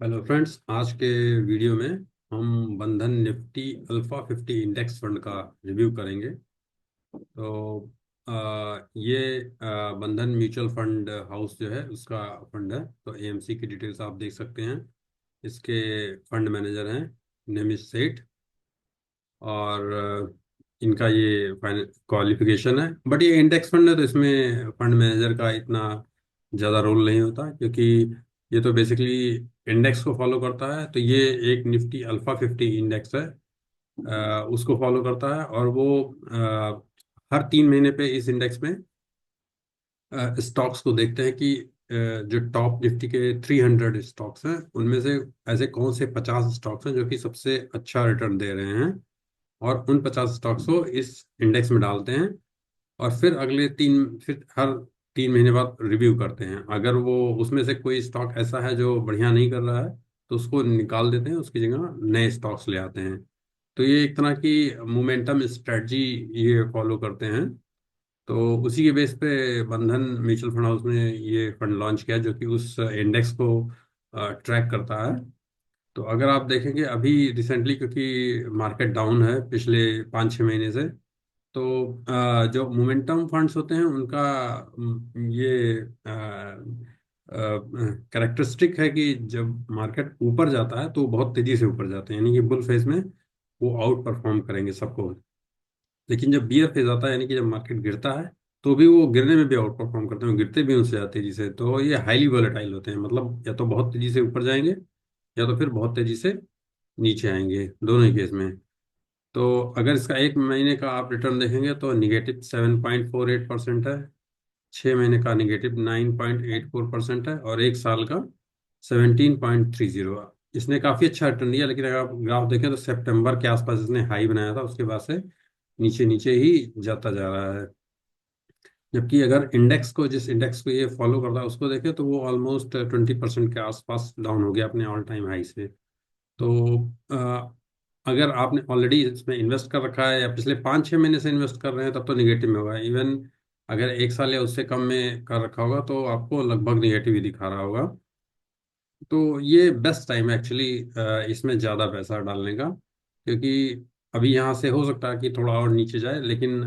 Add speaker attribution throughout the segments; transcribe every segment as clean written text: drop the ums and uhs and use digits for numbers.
Speaker 1: Hello friends, आज के video में हम बंधन निफ्टी अल्फा 50 इंडेक्स फंड का रिव्यू करेंगे। तो ये बंधन म्यूचुअल फंड हाउस जो है उसका फंड है। तो एएमसी की डिटेल्स आप देख सकते हैं। इसके फंड मैनेजर हैं निमित सेठ। और इनका ये क्वालिफिकेशन है। बट ये इंडेक्स फंड है तो इसमें फंड मैनेजर का इतना ज़्यादा रोल नहीं होता, क्योंकि ये तो बेसिकली इंडेक्स को फॉलो करता है। तो ये एक निफ्टी अल्फा 50 इंडेक्स है, उसको फॉलो करता है। और वो हर 3 महीने पे इस इंडेक्स में स्टॉक्स को देखते हैं कि जो टॉप निफ्टी के 300 स्टॉक्स हैं उनमें से ऐसे कौन से 50 स्टॉक्स हैं जो कि सबसे अच्छा रिटर्न दे रहे हैं। और उन 50 स्टॉक्स को इस इंडेक्स में डालते हैं। और फिर हर 3 महीने बाद रिव्यू करते हैं। अगर वो उसमें से कोई स्टॉक ऐसा है जो बढ़िया नहीं कर रहा है तो उसको निकाल देते हैं, उसकी जगह नए स्टॉक्स ले आते हैं। तो ये एक तरह की मोमेंटम स्ट्रेटजी ये फॉलो करते हैं। तो उसी के बेस पे बंधन म्यूचुअल फंड हाउस ने ये फंड लॉन्च किया जो कि उस इंडेक्स को ट्रैक करता है। तो अगर आप देखेंगे अभी रिसेंटली, क्योंकि मार्केट डाउन है पिछले 5-6 महीने से, तो जो मोमेंटम फंड्स होते हैं उनका ये कैरेक्टरिस्टिक है कि जब मार्केट ऊपर जाता है तो बहुत तेजी से ऊपर जाते हैं, यानी कि बुल फेज में वो आउट परफॉर्म करेंगे सबको। लेकिन जब बियर फेज आता है, यानी कि जब मार्केट गिरता है, तो भी वो गिरने में भी आउट परफॉर्म करते हैं, गिरते भी उनसे ज्यादा तेजी से। तो ये हाईली वोलेटाइल होते हैं, मतलब या तो बहुत तेजी से ऊपर जाएंगे या तो फिर बहुत तेजी से नीचे आएंगे, दोनों ही केस में। तो अगर इसका 1 महीने का आप रिटर्न देखेंगे तो -7.48% है। 6 महीने का -9.84% है। और 1 साल का 17.30। इसने काफी अच्छा रिटर्न दिया, लेकिन अगर आप ग्राफ देखें तो सितंबर के आसपास इसने हाई बनाया था, उसके बाद से नीचे नीचे ही जाता जा रहा है। जबकि अगर जिस इंडेक्स को ये फॉलो करता है उसको देखें तो वो ऑलमोस्ट 20% के आसपास डाउन हो गया अपने ऑल टाइम हाई से। तो अगर आपने ऑलरेडी इसमें इन्वेस्ट कर रखा है या पिछले 5-6 महीने से इन्वेस्ट कर रहे हैं तब तो निगेटिव में होगा। इवन अगर 1 साल या उससे कम में कर रखा होगा तो आपको लगभग निगेटिव ही दिखा रहा होगा। तो ये बेस्ट टाइम है एक्चुअली इसमें ज़्यादा पैसा डालने का, क्योंकि अभी यहाँ से हो सकता है कि थोड़ा और नीचे जाए, लेकिन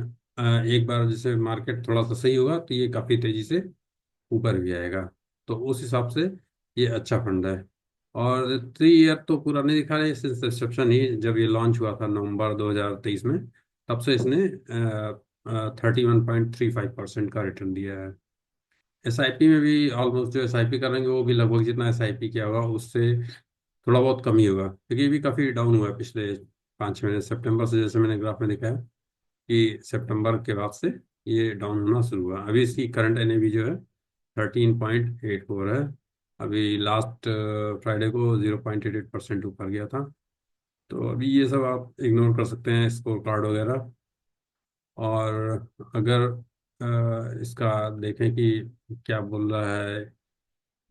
Speaker 1: एक बार जैसे मार्केट थोड़ा सा सही होगा तो ये काफ़ी तेज़ी से ऊपर भी आएगा। तो उस हिसाब से ये अच्छा फंड है। और 3 ईयर तो पूरा नहीं दिखा रहे, सिंस इंसेप्शन ही जब ये लॉन्च हुआ था नवंबर 2023 में, तब से इसने 31.35% का रिटर्न दिया है। एसआईपी में भी ऑलमोस्ट जो एसआईपी करेंगे वो भी लगभग जितना एसआईपी किया होगा उससे थोड़ा बहुत कम ही होगा, क्योंकि ये भी काफ़ी डाउन हुआ है पिछले 5-6 महीने। सितंबर से, जैसे मैंने ग्राफ में देखा है कि सितंबर के बाद से ये डाउन होना शुरू हुआ। अभी इसकी करंट एनएवी जो है 13.84 है। अभी लास्ट फ्राइडे को 0.88% ऊपर गया था। तो अभी ये सब आप इग्नोर कर सकते हैं, स्कोर कार्ड वगैरह। और अगर इसका देखें कि क्या बोल रहा है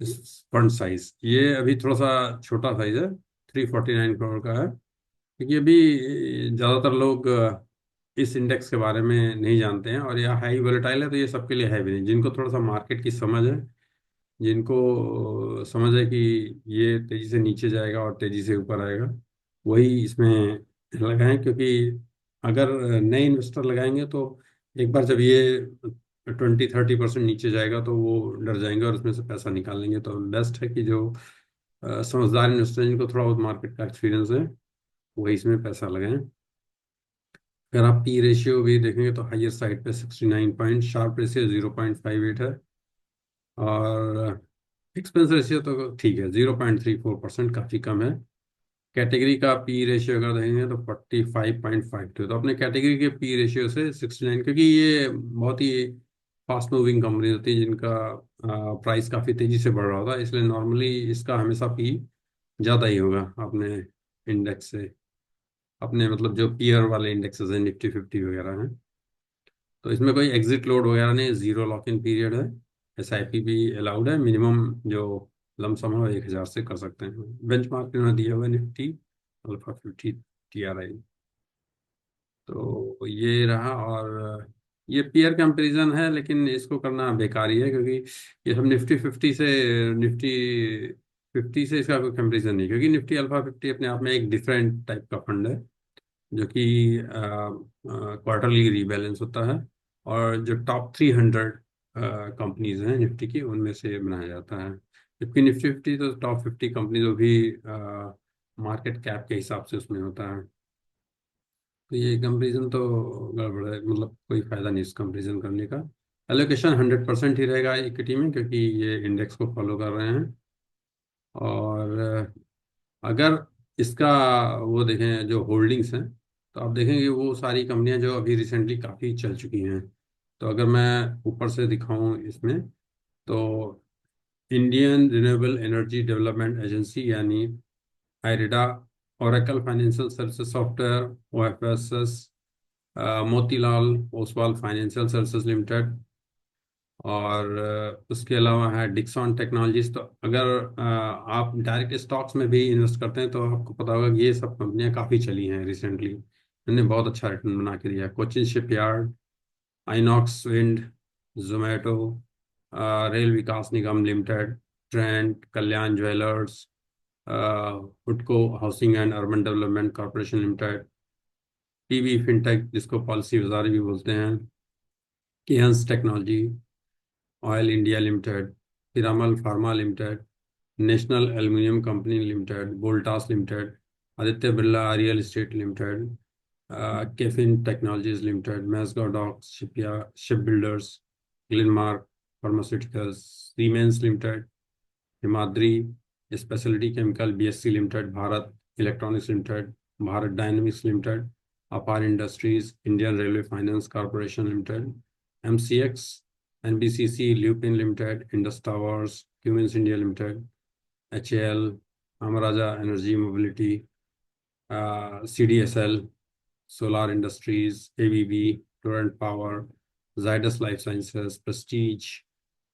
Speaker 1: इस फंड साइज, ये अभी थोड़ा सा छोटा साइज है, 349 करोड़ का है। क्योंकि अभी ज़्यादातर लोग इस इंडेक्स के बारे में नहीं जानते हैं, और यह हाई वोलेटाइल है तो ये सबके लिए है भी नहीं। जिनको थोड़ा सा मार्केट की समझ है, जिनको समझ है कि ये तेजी से नीचे जाएगा और तेजी से ऊपर आएगा, वही इसमें लगाएं। क्योंकि अगर नए इन्वेस्टर लगाएंगे तो एक बार जब ये 20-30% नीचे जाएगा तो वो डर जाएंगे और उसमें से पैसा निकाल लेंगे। तो बेस्ट है कि जो समझदार इन्वेस्टर जिनको थोड़ा बहुत मार्केट का एक्सपीरियंस है वही इसमें पैसा लगाएं। अगर आप पी रेशियो भी देखेंगे तो हाइयर साइड पे 69 पॉइंट, शार्प रेशियो 0.58 है। और एक्सपेंस रेशियो तो ठीक है, 0.34%, काफ़ी कम है। कैटेगरी का पी रेशियो अगर देखेंगे तो 45.52। तो अपने कैटेगरी के पी रेशियो से 69, क्योंकि ये बहुत ही फास्ट मूविंग कंपनी होती है जिनका प्राइस काफ़ी तेज़ी से बढ़ रहा होता है, इसलिए नॉर्मली इसका हमेशा पी ज़्यादा ही होगा अपने इंडेक्स से, अपने मतलब जो पीयर वाले इंडेक्सेस हैं निफ्टी 50 वगैरह हैं। तो इसमें कोई एग्जिट लोड वगैरह नहीं, जीरो लॉक इन पीरियड है। एसआईपी भी अलाउड है, मिनिमम जो लमसम है वो 1,000 से कर सकते हैं। बेंच मार्क में दिया हुआ निफ्टी अल्फा 50 TRI। तो ये रहा। और ये पीयर कंपैरिजन है, लेकिन इसको करना बेकार ही है, क्योंकि ये हम निफ्टी 50 से निफ्टी 50 से इसका कोई कंपेरिजन नहीं, क्योंकि निफ्टी अल्फा 50 अपने आप में एक डिफरेंट टाइप का फंड है, जो कि क्वार्टरली रीबैलेंस होता है, और जो टॉप 300 कंपनीज हैं निफ्टी की, उनमें से बनाया जाता है। जबकि निफ्टी 50 तो टॉप 50 कंपनीज, वो भी मार्केट कैप के हिसाब से उसमें होता है। तो ये कंपेरिजन तो गड़बड़ है, मतलब कोई फायदा नहीं इस कंपेरिजन करने का। एलोकेशन 100% ही रहेगा इक्विटी में, क्योंकि ये इंडेक्स को फॉलो कर रहे हैं। और अगर इसका वो देखें जो होल्डिंग्स हैं, तो आप देखेंगे वो सारी कंपनियां जो अभी रिसेंटली काफ़ी चल चुकी हैं। तो अगर मैं ऊपर से दिखाऊं इसमें, तो Indian renewable energy development agency यानी IREDA, Oracle financial services software OFSS, Motilal Oswal financial services limited, और उसके अलावा है डिक्सन टेक्नोलॉजीज। तो अगर आप डायरेक्ट स्टॉक्स में भी इन्वेस्ट करते हैं, तो आपको पता होगा कि ये सब कंपनियां काफ़ी चली हैं रिसेंटली, इन्होंने बहुत अच्छा रिटर्न बना के दिया। Cochin shipyard, Inox wind, Zomato, Rail Vikas Nigam limited, Trent, Kalyan jewellers, हुडको housing and urban development corporation limited, TV fintech जिसको पॉलिसी बाजार भी बोलते हैं, Kaynes technology, oil India limited, Piramal pharma limited, national aluminium company limited, Voltas limited, Aditya Birla real estate limited, KFin technologies limited, मैस्को डॉक शिपया ship builders, Glenmark pharmaceuticals, Siemens limited, Himadri speciality chemical BSC limited, Bharat electronics limited, Bharat dynamics limited, Apar industries, Indian railway finance corporation limited, MCX, NBCC Lupin limited, Indus towers, Cummins India limited, HAL, Amararaja energy mobility, CDSL, solar industries, ABB, Torrent power, Zydus life sciences, prestige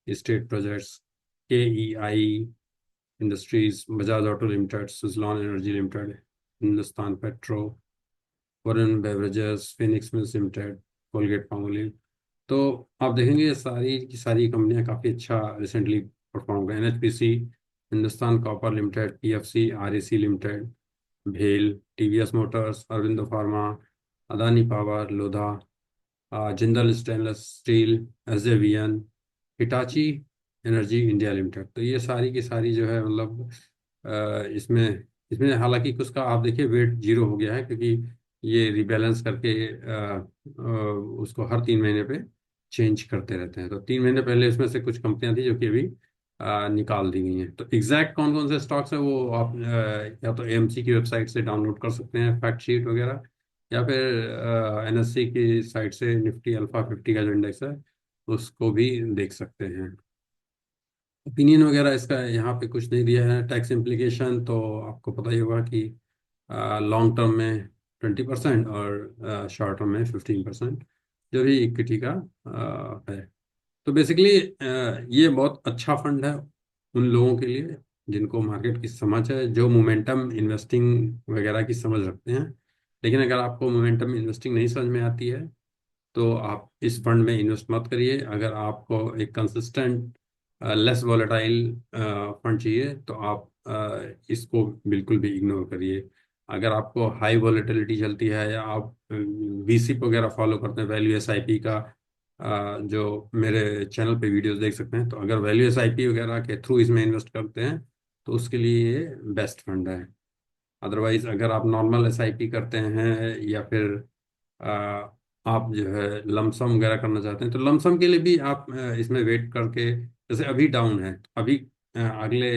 Speaker 1: estate projects, KEI industries, Bajaj auto limited, Suzlon energy limited, Hindustan petro, Varun beverages, Phoenix mills limited, Colgate Palmolive. तो आप देखेंगे ये सारी की सारी कंपनियां काफ़ी अच्छा रिसेंटली परफॉर्म कर, NHPC, Hindustan copper limited, PFC, REC limited, भेल, TVS motors, Aurobindo pharma, Adani power, Lodha, Jindal stainless steel, SJVN, Hitachi energy India limited. तो ये सारी की सारी जो है, मतलब इसमें इसमें हालांकि कुछ का आप देखिए वेट जीरो हो गया है, क्योंकि ये रिबैलेंस करके उसको हर 3 महीने पे चेंज करते रहते हैं। तो 3 महीने पहले इसमें से कुछ कंपनियां थी जो कि अभी निकाल दी गई हैं। तो एग्जैक्ट कौन कौन से स्टॉक्स हैं वो आप या तो एएमसी की वेबसाइट से डाउनलोड कर सकते हैं फैक्ट शीट वगैरह, या फिर एनएससी की साइट से निफ्टी अल्फा 50 का जो इंडेक्स है उसको भी देख सकते हैं। ओपिनियन वगैरह इसका यहाँ पे कुछ नहीं दिया है। टैक्स इम्प्लीकेशन तो आपको पता ही होगा कि लॉन्ग टर्म में 20% और शॉर्ट टर्म में 15%, जो भी इक्विटी का है। तो बेसिकली ये बहुत अच्छा फंड है उन लोगों के लिए जिनको मार्केट की समझ है, जो मोमेंटम इन्वेस्टिंग वगैरह की समझ रखते हैं। लेकिन अगर आपको मोमेंटम इन्वेस्टिंग नहीं समझ में आती है, तो आप इस फंड में इन्वेस्ट मत करिए। अगर आपको एक कंसिस्टेंट लेस वॉलेटाइल फंड चाहिए, तो आप इसको बिल्कुल भी इग्नोर करिए। अगर आपको हाई वॉलेटिलिटी चलती है, या आप वीसिप वगैरह फॉलो करते हैं, वैल्यू एसआईपी का, जो मेरे चैनल पे वीडियोस देख सकते हैं, तो अगर वैल्यू एसआईपी वगैरह के थ्रू इसमें इन्वेस्ट करते हैं, तो उसके लिए ये बेस्ट फंड है। अदरवाइज अगर आप नॉर्मल एसआईपी करते हैं, या फिर आ, आप जो है लमसम वगैरह करना चाहते हैं, तो लमसम के लिए भी आप इसमें वेट करके, जैसे अभी डाउन है, अभी अगले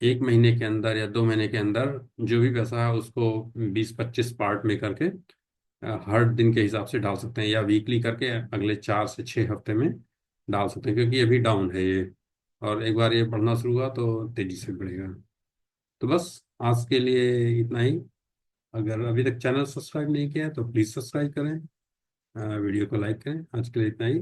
Speaker 1: 1 महीने के अंदर या 2 महीने के अंदर जो भी पैसा है उसको 20-25 पार्ट में करके हर दिन के हिसाब से डाल सकते हैं, या वीकली करके अगले 4 से 6 हफ्ते में डाल सकते हैं, क्योंकि अभी डाउन है ये, और एक बार ये बढ़ना शुरू हुआ तो तेजी से बढ़ेगा। तो बस आज के लिए इतना ही। अगर अभी तक चैनल सब्सक्राइब नहीं किया है तो प्लीज़ सब्सक्राइब करें, वीडियो को लाइक करें। आज के लिए इतना ही।